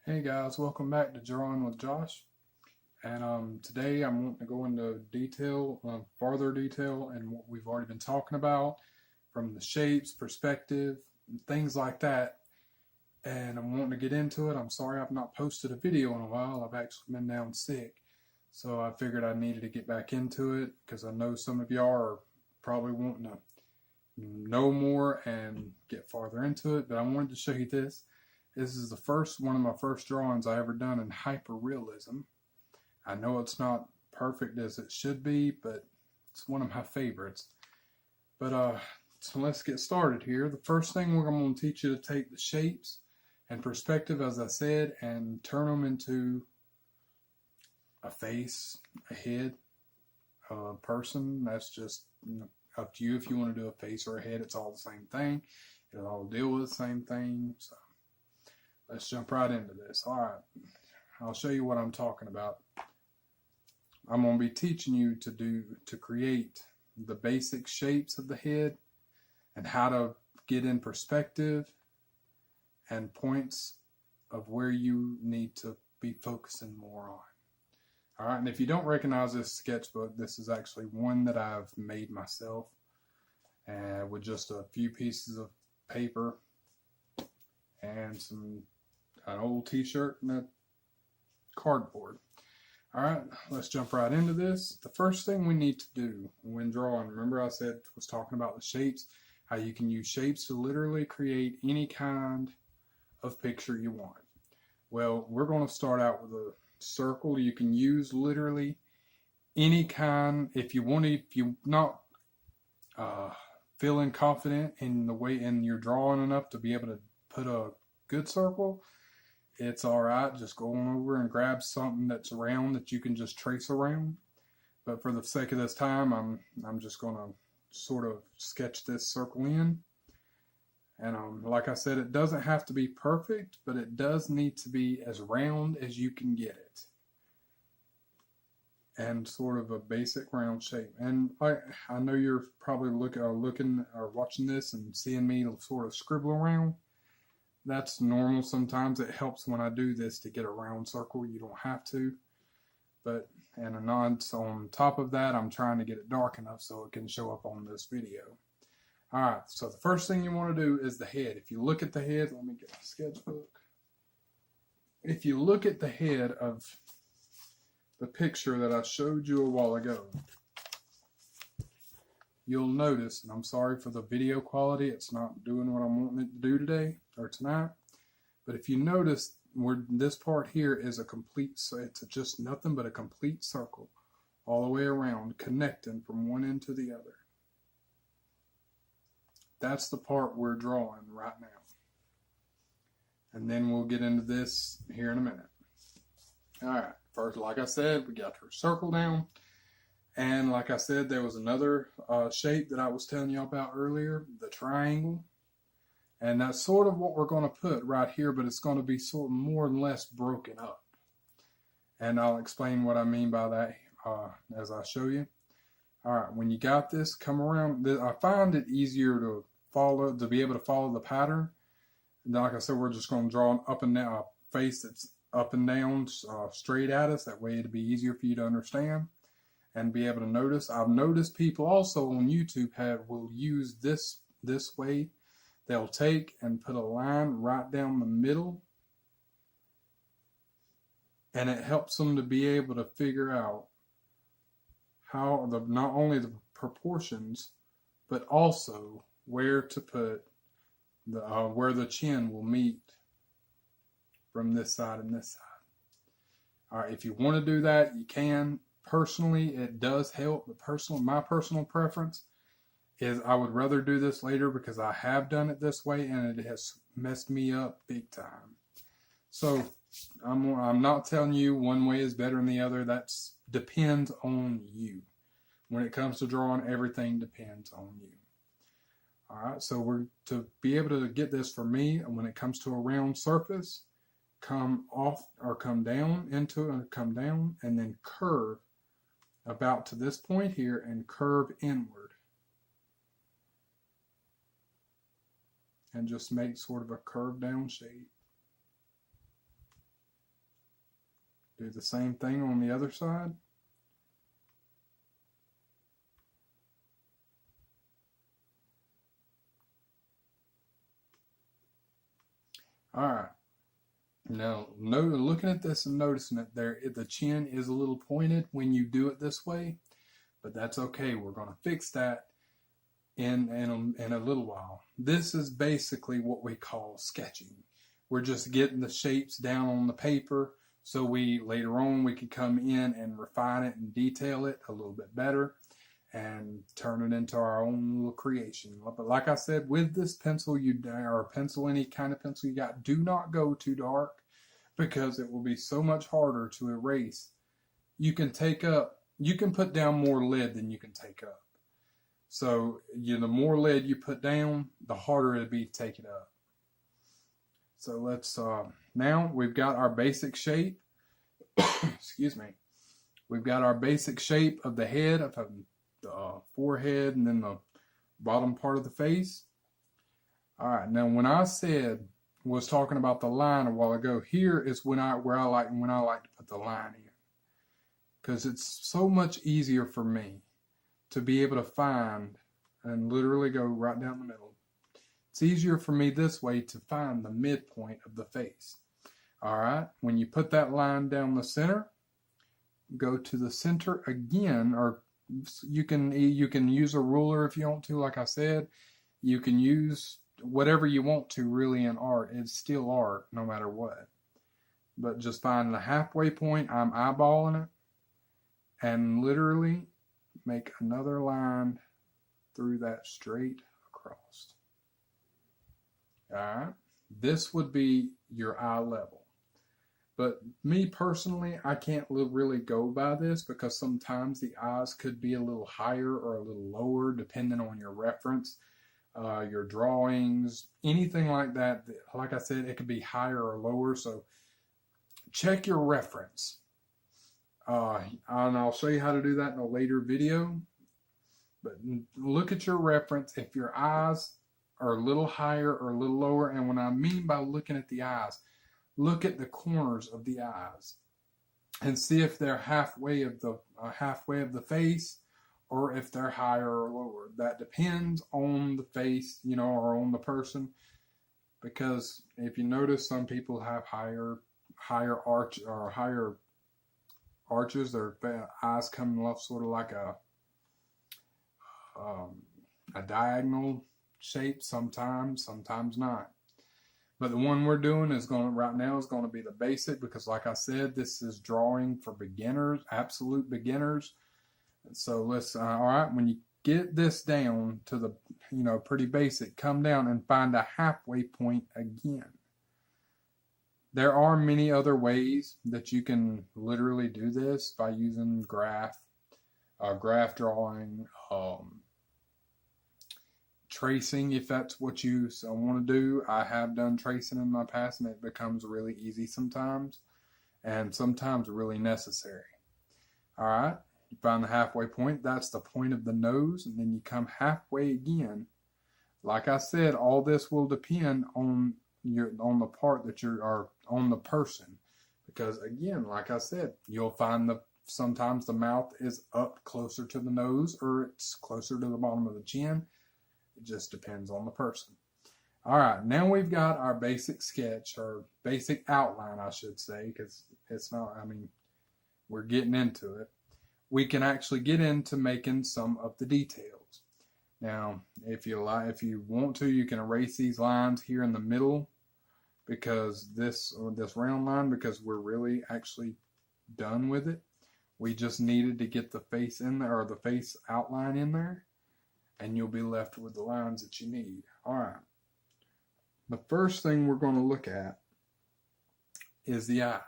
Hey guys, welcome back to Drawing with Josh. And today I'm wanting to go into detail, farther detail, and what we've already been talking about from the shapes, perspective, and things like that. And I'm wanting to get into it. I'm sorry I've not posted a video in a while. I've actually been down sick, so I figured I needed to get back into it because I know some of y'all are probably wanting to know more and get farther into it. But I wanted to show you this. This is the first one of my first drawings I ever done in hyperrealism. I know it's not perfect as it should be, but it's one of my favorites. But so let's get started here. The first thing I'm going to teach you to take the shapes and perspective, as I said, and turn them into a face, a head, a person. That's just up to you if you want to do a face or a head. It's all the same thing. It'll all deal with the same thing. So let's jump right into this. All right, I'll show you what I'm talking about. I'm going to be teaching you to create the basic shapes of the head and how to get in perspective and points of where you need to be focusing more on. All right, and if you don't recognize this sketchbook, this is actually one that I've made myself with just a few pieces of paper and an old t-shirt and a cardboard. All right, let's jump right into this. The first thing we need to do when drawing, remember I said was talking about the shapes, how you can use shapes to literally create any kind of picture you want. Well, we're going to start out with a circle. You can use literally any kind. If you're not feeling confident in the way in your drawing enough to be able to put a good circle, it's all right. Just go on over and grab something that's round that you can just trace around. But for the sake of this time, I'm just going to sort of sketch this circle in. And like I said, it doesn't have to be perfect, but it does need to be as round as you can get it. And sort of a basic round shape. And I know you're probably looking or watching this and seeing me sort of scribble around. That's normal. Sometimes it helps when I do this to get a round circle. You don't have to. And on top of that, I'm trying to get it dark enough so it can show up on this video. All right, so the first thing you want to do is the head. If you look at the head, let me get my sketchbook. If you look at the head of the picture that I showed you a while ago, you'll notice, and I'm sorry for the video quality, it's not doing what I'm wanting it to do today or tonight, but if you notice, this part here is a complete, so it's just nothing but a complete circle all the way around, connecting from one end to the other. That's the part we're drawing right now. And then we'll get into this here in a minute. All right, first, like I said, we got our circle down. And like I said, there was another shape that I was telling you about earlier, the triangle. And that's sort of what we're going to put right here, but it's going to be sort of more and less broken up. And I'll explain what I mean by that as I show you. All right, when you got this, come around. I find it easier to be able to follow the pattern. And like I said, we're just going to draw an up and down face that's up and down straight at us. That way it'll be easier for you to understand and be able to notice. I've noticed people also on YouTube will use this way. They'll take and put a line right down the middle, and it helps them to be able to figure out how not only the proportions, but also where to put where the chin will meet from this side and this side. All right, if you want to do that, you can. Personally, it does help, but my personal preference is I would rather do this later because I have done it this way and it has messed me up big time. So I'm not telling you one way is better than the other. That depends on you. When it comes to drawing, everything depends on you. All right, so to be able to get this for me, when it comes to a round surface, come off or come down into it, come down and then curve about to this point here and curve inward. And just make sort of a curved down shape. Do the same thing on the other side. All right. Now, looking at this and noticing it there, the chin is a little pointed when you do it this way, but that's okay. We're going to fix that in a little while. This is basically what we call sketching. We're just getting the shapes down on the paper so later on we can come in and refine it and detail it a little bit better and turn it into our own little creation. But like I said, with this pencil, or pencil, any kind of pencil you got, do not go too dark because it will be so much harder to erase. You can put down more lead than you can take up. So the more lead you put down, the harder it'll be to take it up. So let's, now we've got our basic shape. Excuse me. We've got our basic shape of the head, of the forehead, and then the bottom part of the face. All right. Now, when I was talking about the line a while ago, here is when I like to put the line in, because it's so much easier for me to be able to find and literally go right down the middle. It's easier for me this way to find the midpoint of the face. All right. When you put that line down the center, go to the center again, or you can use a ruler if you want to. Like I said, you can use whatever you want to really in art. It's still art no matter what. But just find the halfway point. I'm eyeballing it and literally make another line through that straight across. All right. This would be your eye level. But me personally, I can't really go by this because sometimes the eyes could be a little higher or a little lower depending on your reference, your drawings, anything like that. Like I said, it could be higher or lower. So check your reference. And I'll show you how to do that in a later video. But look at your reference. If your eyes are a little higher or a little lower, and what I mean by looking at the eyes, look at the corners of the eyes and see if they're halfway of the face or if they're higher or lower. That depends on the face, or on the person. Because if you notice, some people have higher arches. Their eyes come off sort of like a diagonal shape sometimes not. But the one we're doing right now is going to be the basic, because like I said, this is drawing for beginners, absolute beginners. So let's, all right, when you get this down to the, pretty basic, come down and find a halfway point again. There are many other ways that you can literally do this by using graph drawing, tracing, if that's what you want to do. I have done tracing in my past, and it becomes really easy sometimes, and sometimes really necessary. All right, you find the halfway point. That's the point of the nose, and then you come halfway again. Like I said, all this will depend on the part that are on the person, because again, like I said, you'll find sometimes the mouth is up closer to the nose or it's closer to the bottom of the chin. It just depends on the person. All right, now we've got our basic sketch, or basic outline, I should say, because it's not, we're getting into it. We can actually get into making some of the details. Now, if you want to, you can erase these lines here in the middle, because this round line, because we're really actually done with it. We just needed to get the face in there, or the face outline in there, and you'll be left with the lines that you need. All right. The first thing we're going to look at is the eyes.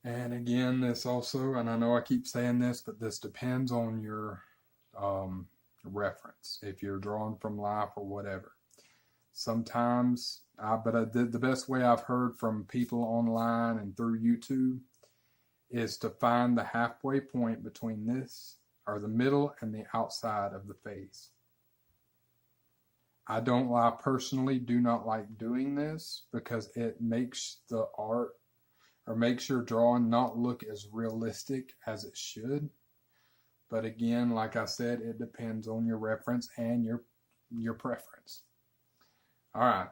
And again, this also, and I know I keep saying this, but this depends on your reference, if you're drawing from life or whatever. Sometimes, the best way I've heard from people online and through YouTube is to find the halfway point between this, or the middle and the outside of the face. I personally do not like doing this, because it makes the art, or makes your drawing not look as realistic as it should. But again, like I said, it depends on your reference and your preference. All right.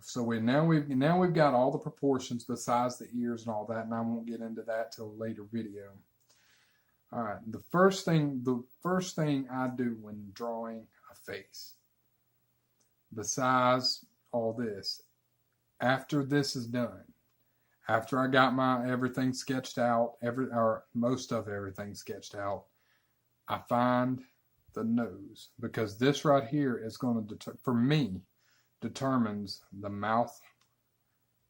So now we've got all the proportions besides the ears and all that, and I won't get into that till a later video. All right. The first thing I do when drawing a face, besides all this, after this is done, after I got my everything sketched out, or most of everything sketched out, I find the nose, because this right here is going to, for me, determines the mouth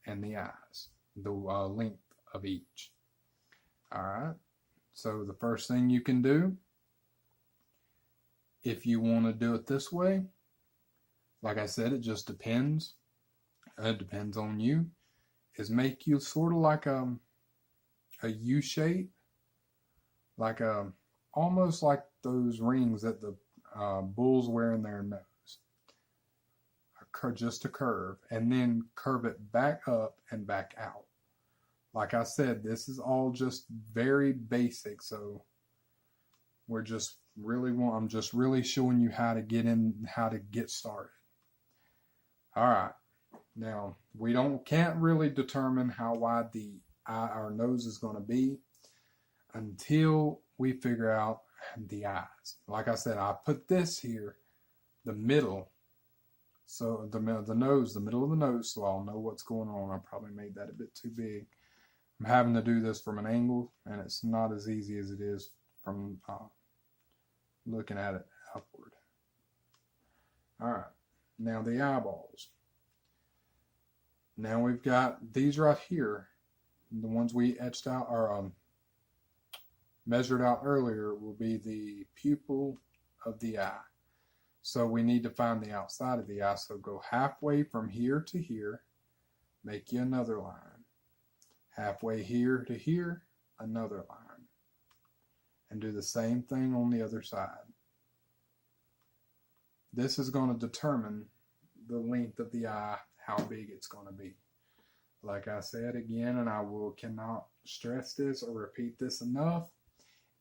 and the eyes, the length of each. All right. So the first thing you can do, if you want to do it this way, like I said, it just depends. It depends on you. Is make you sort of like a U shape, like almost like those rings that the bulls wear in their nose. Just a curve, and then curve it back up and back out. Like I said, this is all just very basic, so I'm just really showing you how to get started. All right. Now, can't really determine how wide our nose is going to be until we figure out the eyes. Like I said, I put this here, the middle, so the nose, the middle of the nose, so I'll know what's going on. I probably made that a bit too big. I'm having to do this from an angle, and it's not as easy as it is from looking at it upward. All right, now the eyeballs. Now we've got these right here, the ones we etched out or measured out earlier will be the pupil of the eye. So we need to find the outside of the eye. So go halfway from here to here, make you another line. Halfway here to here, another line. And do the same thing on the other side. This is going to determine the length of the eye, how big it's going to be. Like I said again, and I cannot stress this or repeat this enough,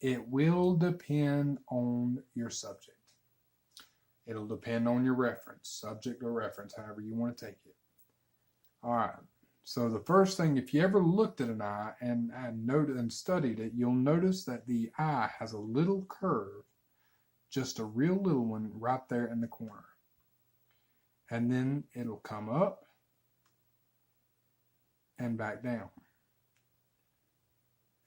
it will depend on your subject. It'll depend on your reference, subject or reference, however you want to take it. All right. So the first thing, if you ever looked at an eye and noted and studied it, you'll notice that the eye has a little curve, just a real little one right there in the corner. And then it'll come up and back down.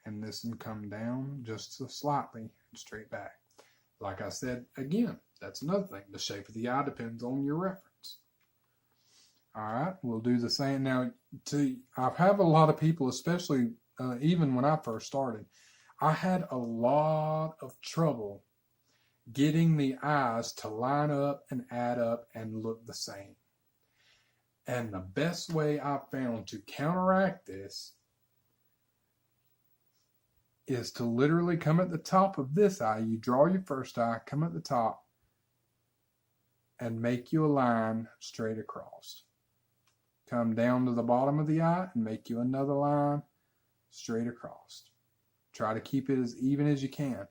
And this will come down just slightly and straight back. Like I said, again, that's another thing. The shape of the eye depends on your reference. All right, we'll do the same. Now, I have a lot of people, especially even when I first started, I had a lot of trouble getting the eyes to line up and add up and look the same. And the best way I found to counteract this is to literally come at the top of this eye. You draw your first eye, come at the top, and make you a line straight across. Come down to the bottom of the eye and make you another line straight across. Try to keep it as even as you can.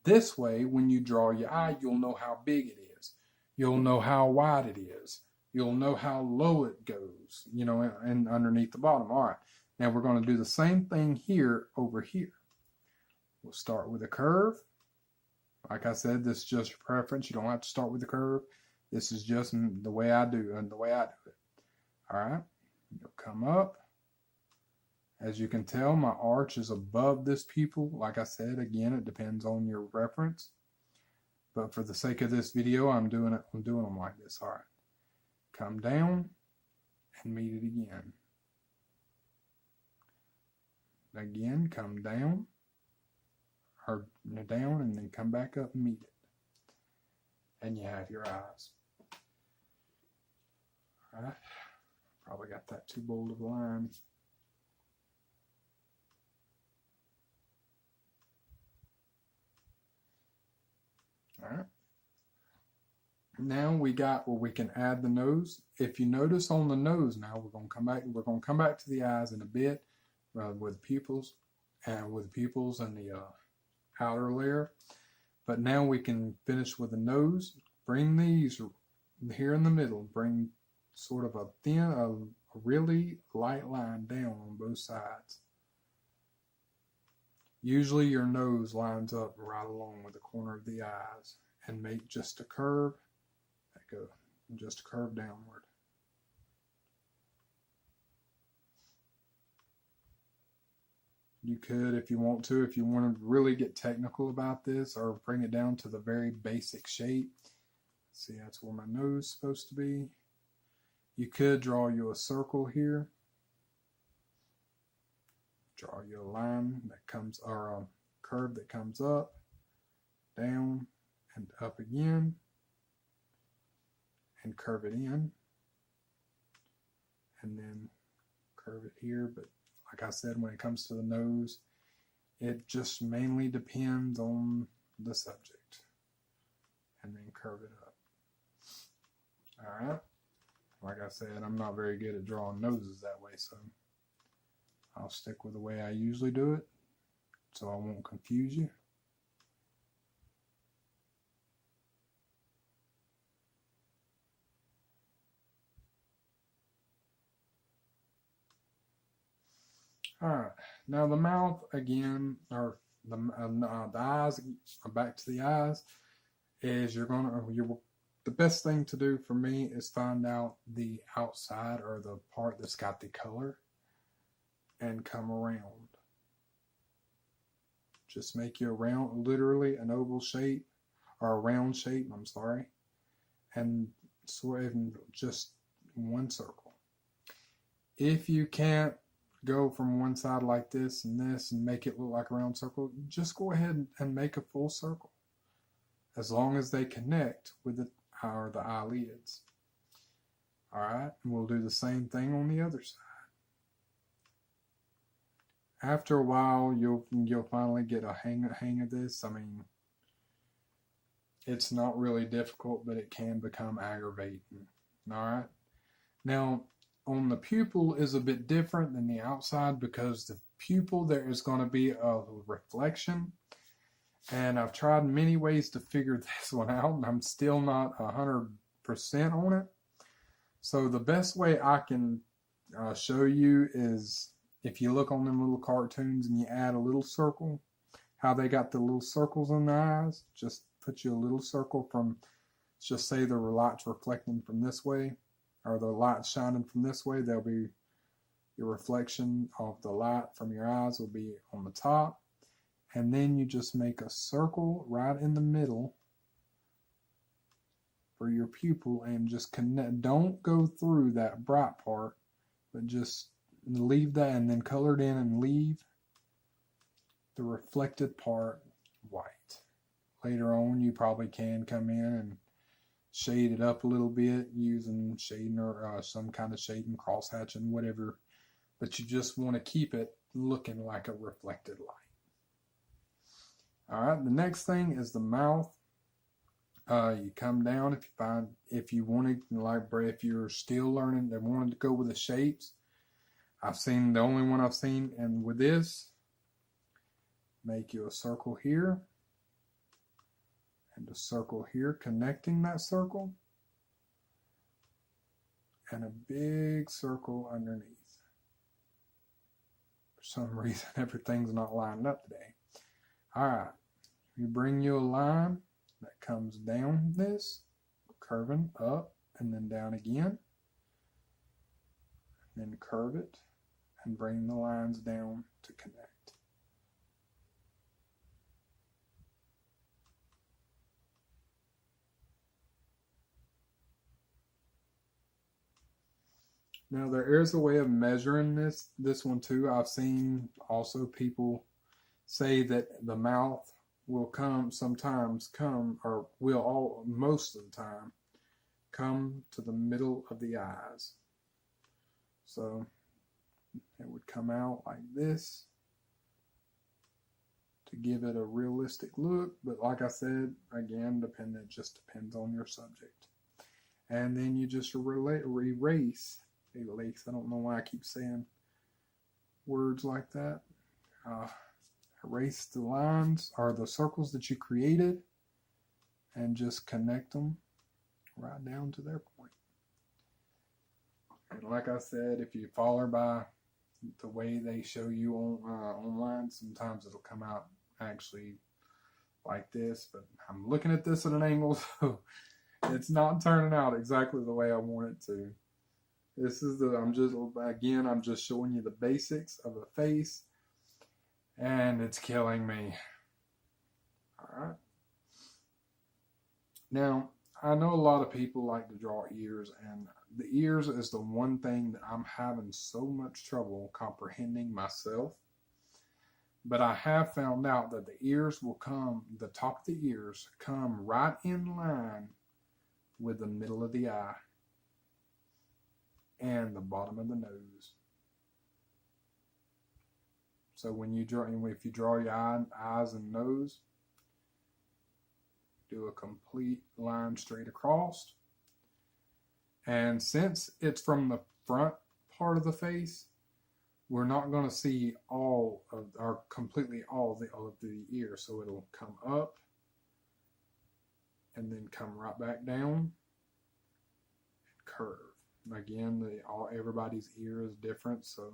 This way, when you draw your eye, you'll know how big it is. You'll know how wide it is. You'll know how low it goes, and underneath the bottom. All right, now we're going to do the same thing here over here. We'll start with a curve. Like I said, this is just your preference. You don't have to start with the curve. This is just the way I do it. All right, you'll come up. As you can tell, my arch is above this pupil. Like I said, again, it depends on your reference. But for the sake of this video, I'm doing them like this. All right, come down and meet it again. Again, come down. Or down and then come back up and meet it. And you have your eyes. All right. Probably got that too bold of a line. All right. Now we got where we can add the nose. If you notice on the nose now, we're going to come back to the eyes in a bit. with pupils and the outer layer. But now we can finish with the nose. Bring these here in the middle. Bring sort of a really light line down on both sides. Usually your nose lines up right along with the corner of the eyes, and make just a curve. Just a curve downward. You could, if you want to really get technical about this, or bring it down to the very basic shape. See, that's where my nose is supposed to be. You could draw you a circle here. Draw you a line that comes, or a curve that comes up, down, and up again, and curve it in, and then curve it here. But like I said, when it comes to the nose, it just mainly depends on the subject, and then curve it up. All right. Like I said, I'm not very good at drawing noses that way, so I'll stick with the way I usually do it, so I won't confuse you. Alright, now the mouth again, or the eyes, back to the eyes, is the best thing to do for me is find out the outside, or the part that's got the color, and come around. Just make you a round, literally an oval shape, or a round shape, I'm sorry, and sort of just one circle. If you can't go from one side like this and make it look like a round circle, just go ahead and make a full circle, as long as they connect with the eyelids. Alright, and we'll do the same thing on the other side. After a while, you'll finally get a hang of this. I mean, it's not really difficult, but it can become aggravating. Alright, now on the pupil is a bit different than the outside, because the pupil, there is going to be a reflection, and I've tried many ways to figure this one out, and I'm still not 100% on it. So the best way I can show you is, if you look on them little cartoons and you add a little circle, how they got the little circles in the eyes, just put you a little circle from, just say the light's reflecting from this way, or the light shining from this way, there'll be your reflection of the light from your eyes will be on the top, and then you just make a circle right in the middle for your pupil, and just connect. Don't go through that bright part, but just leave that, and then color it in and leave the reflected part white. Later on, you probably can come in and shade it up a little bit using shading, or some kind of shading, cross hatching, whatever, but you just want to keep it looking like a reflected light. Alright, the next thing is the mouth. You come down, if you wanted, like, if you're still learning and wanted to go with the shapes, the only one I've seen, and with this, make you a circle here, and a circle here connecting that circle, and a big circle underneath. For some reason, everything's not lined up today. Alright, you bring you a line that comes down this, curving up, and then down again, and then curve it, and bring the lines down to connect. Now there is a way of measuring this one too. I've seen also people say that the mouth will most of the time come to the middle of the eyes. So it would come out like this to give it a realistic look, but like I said, again, it just depends on your subject. And then you just erase, I don't know why I keep saying words like that. Erase the lines or the circles that you created and just connect them right down to their point. And like I said, if you follow by the way they show you online, sometimes it'll come out actually like this, but I'm looking at this at an angle, so it's not turning out exactly the way I want it to. This is I'm just showing you the basics of a face, and it's killing me. All right. Now, I know a lot of people like to draw ears, and the ears is the one thing that I'm having so much trouble comprehending myself. But I have found out that the ears will come, the top of the ears come right in line with the middle of the eye and the bottom of the nose. So when you draw, if you draw your eyes and nose, do a complete line straight across. And since it's from the front part of the face, we're not going to see completely all of the ear. So it'll come up and then come right back down and curve. Again, everybody's ear is different, so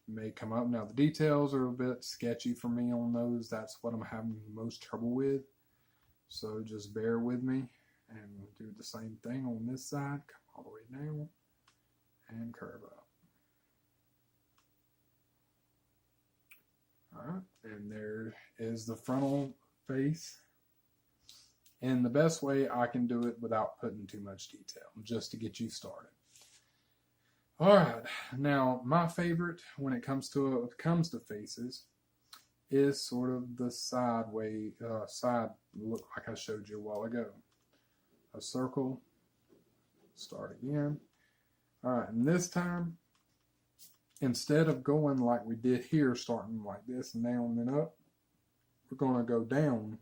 it may come up. Now the details are a bit sketchy for me on those. That's what I'm having the most trouble with. So just bear with me and do the same thing on this side. Come all the way down and curve up. Alright, and there is the frontal face. And the best way I can do it without putting too much detail, just to get you started. Alright, now my favorite when it comes to faces is sort of the side look like I showed you a while ago. A circle, start again. Alright, and this time, instead of going like we did here, starting like this and down and then up, we're going to go down.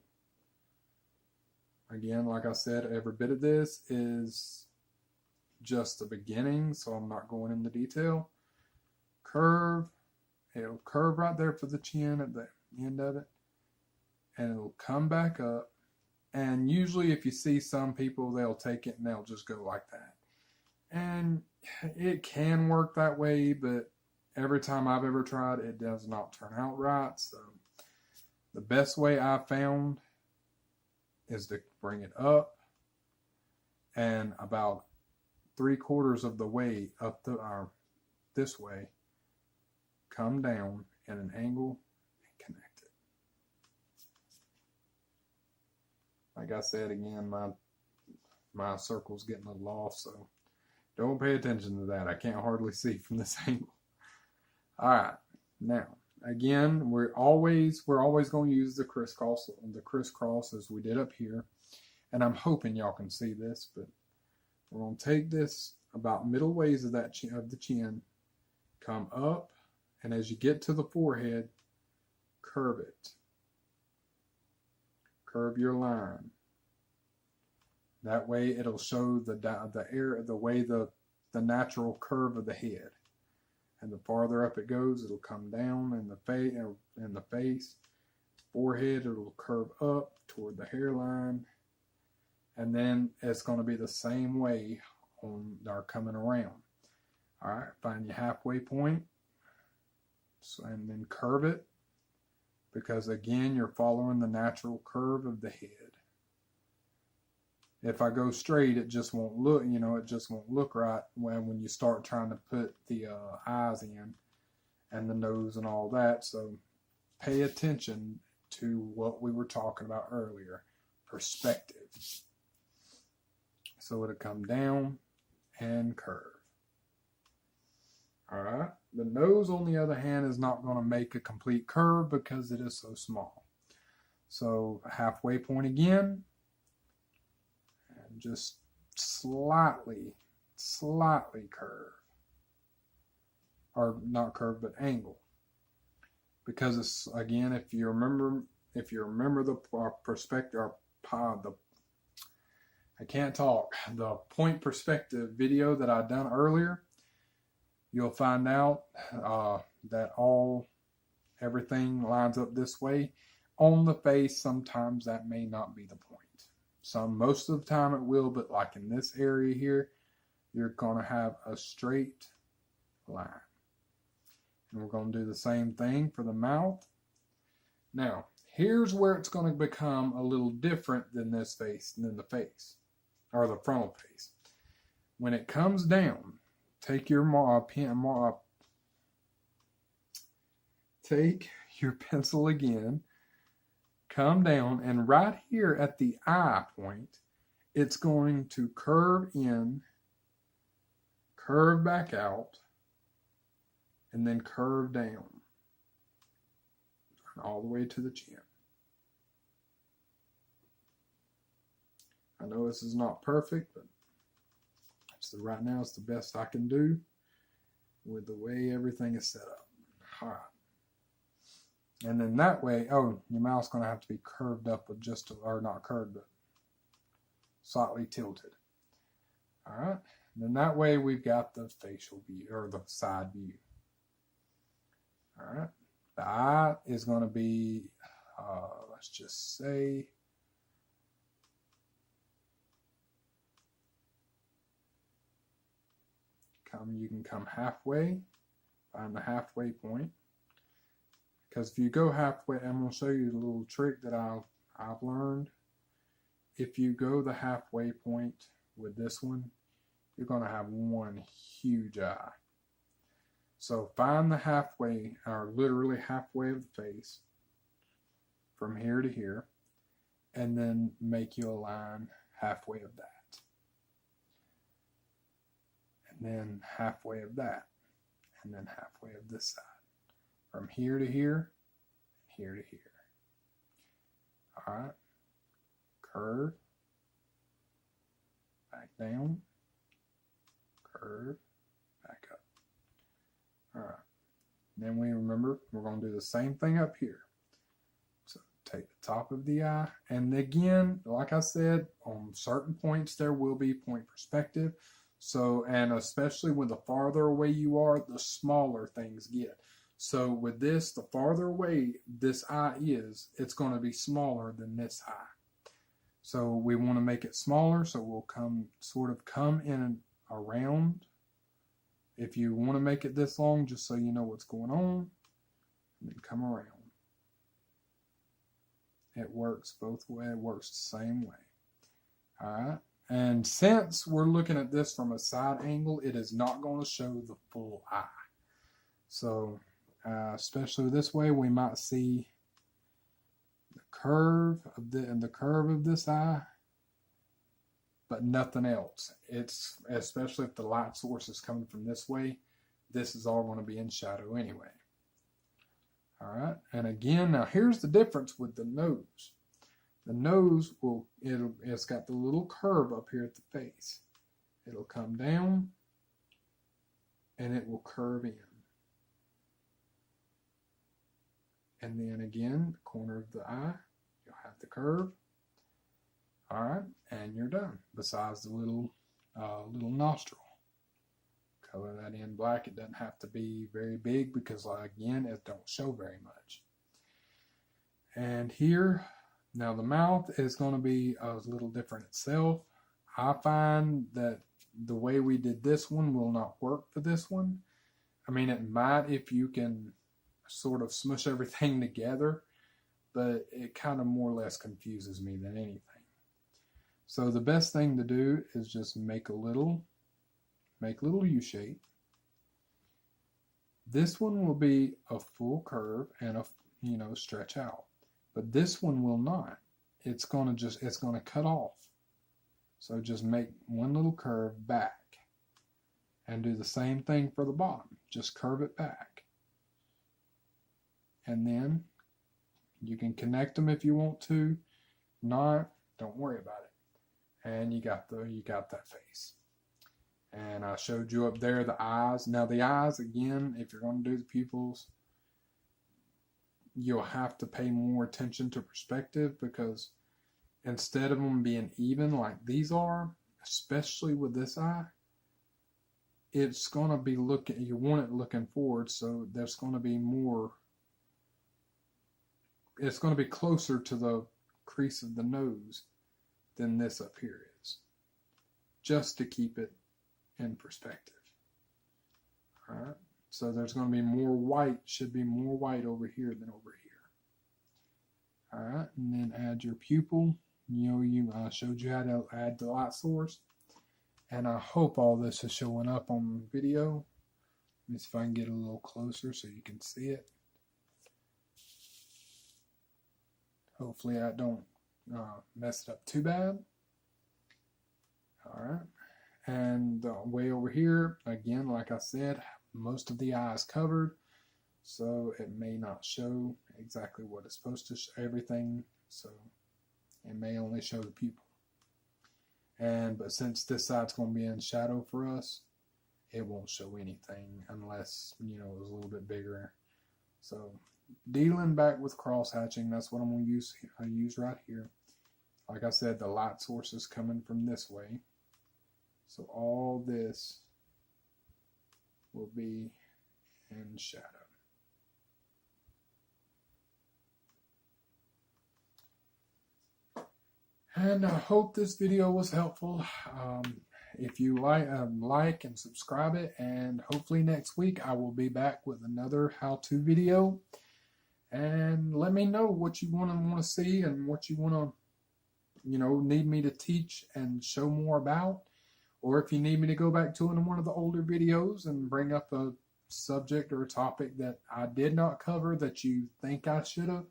Again, like I said, every bit of this is just the beginning, so I'm not going into detail. Curve. It'll curve right there for the chin at the end of it. And it'll come back up. And usually if you see some people, they'll take it and they'll just go like that. And it can work that way, but every time I've ever tried, it does not turn out right. So the best way I've found is to bring it up and about 3/4 of the way up this way, come down at an angle and connect it. Like I said again, my circle's getting a little off, so don't pay attention to that. I can't hardly see from this angle. All right, now again, we're always going to use the crisscross as we did up here, and I'm hoping y'all can see this, but we're going to take this about middle ways of the chin, come up, and as you get to the forehead, curve it. Curve your line. That way, it'll show the natural curve of the head. And the farther up it goes, it'll come down in the face. Forehead, it'll curve up toward the hairline. And then it's going to be the same way on our coming around. All right, find your halfway point. And then curve it. Because again, you're following the natural curve of the head. If I go straight, it just won't look, it just won't look right when you start trying to put the eyes in and the nose and all that. So pay attention to what we were talking about earlier, perspective. So it'll come down and curve. All right. The nose, on the other hand, is not going to make a complete curve because it is so small. So halfway point again. Just slightly curve, or not curve, but angle, because it's, again, if you remember the perspective, or the point perspective video that I done earlier, you'll find out that everything lines up this way. On the face, sometimes that may not be the point. Most of the time it will, but like in this area here, you're going to have a straight line. And we're going to do the same thing for the mouth. Now, here's where it's going to become a little different than the face, or the frontal face. When it comes down, take your take your pencil again, come down, and right here at the eye point, it's going to curve in, curve back out, and then curve down all the way to the chin. I know this is not perfect, but right now it's the best I can do with the way everything is set up. All right. And then that way, your mouth's going to have to be curved up with or not curved, but slightly tilted. All right. And then that way we've got the facial view, or the side view. All right. The eye is going to be, let's just say, you can come halfway, find the halfway point. Because if you go halfway, I'm going to show you the little trick that I've learned. If you go the halfway point with this one, you're going to have one huge eye. So find the halfway, or literally halfway of the face, from here to here, and then make you a line halfway of that. And then halfway of that, and then halfway of this side. From here to here, and here to here. All right. Curve, back down, curve, back up. All right. Then we're going to do the same thing up here. So take the top of the eye, and again, like I said, on certain points there will be point perspective. So, and especially when the farther away you are, the smaller things get. So with this, the farther away this eye is, it's going to be smaller than this eye. So we want to make it smaller, so we'll come in and around. If you want to make it this long, just so you know what's going on, and then come around. It works both ways. It works the same way. All right. And since we're looking at this from a side angle, it is not going to show the full eye. So, especially this way, we might see the curve of this eye, but nothing else. It's especially if the light source is coming from this way, this is all going to be in shadow anyway. All right, and again, now here's the difference with the nose. The nose it's got the little curve up here at the face. It'll come down and it will curve in. And then again, the corner of the eye, you'll have the curve. All right, and you're done. Besides the little nostril. Color that in black. It doesn't have to be very big because, again, it don't show very much. And here, now the mouth is going to be a little different itself. I find that the way we did this one will not work for this one. I mean, it might if you can sort of smush everything together, but it kind of more or less confuses me than anything. So the best thing to do is just make a little U-shape. This one will be a full curve and stretch out. But this one will not. It's going to cut off. So just make one little curve back. And do the same thing for the bottom. Just curve it back. And then you can connect them if you want to. Not, don't worry about it. And you got that face. And I showed you up there the eyes. Now the eyes, again, if you're going to do the pupils, you'll have to pay more attention to perspective, because instead of them being even like these are, especially with this eye, it's going to be looking, you want it looking forward, so there's going to be more, it's going to be closer to the crease of the nose than this up here is, just to keep it in perspective. All right, so there's going to be more white, should be more white over here than over here. All right, and then add your pupil. You know, I showed you how to add the light source, and I hope all this is showing up on video. Let me see if I can get a little closer so you can see it. Hopefully I don't mess it up too bad. All right, and way over here, again, like I said, most of the eye is covered, so it may not show exactly what it's supposed to show, everything, so it may only show the pupil. But since this side's going to be in shadow for us, it won't show anything unless, you know, it was a little bit bigger. So dealing back with cross hatching, that's what I'm going to use. I use right here. Like I said, the light source is coming from this way, so all this will be in shadow. And I hope this video was helpful. If you like and subscribe it, and hopefully next week I will be back with another how-to video. And let me know what you want to see and what you want to, you know, need me to teach and show more about. Or if you need me to go back to one of the older videos and bring up a subject or a topic that I did not cover that you think I should have,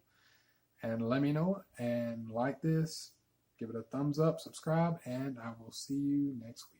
and let me know it. And like this, give it a thumbs up, subscribe, and I will see you next week.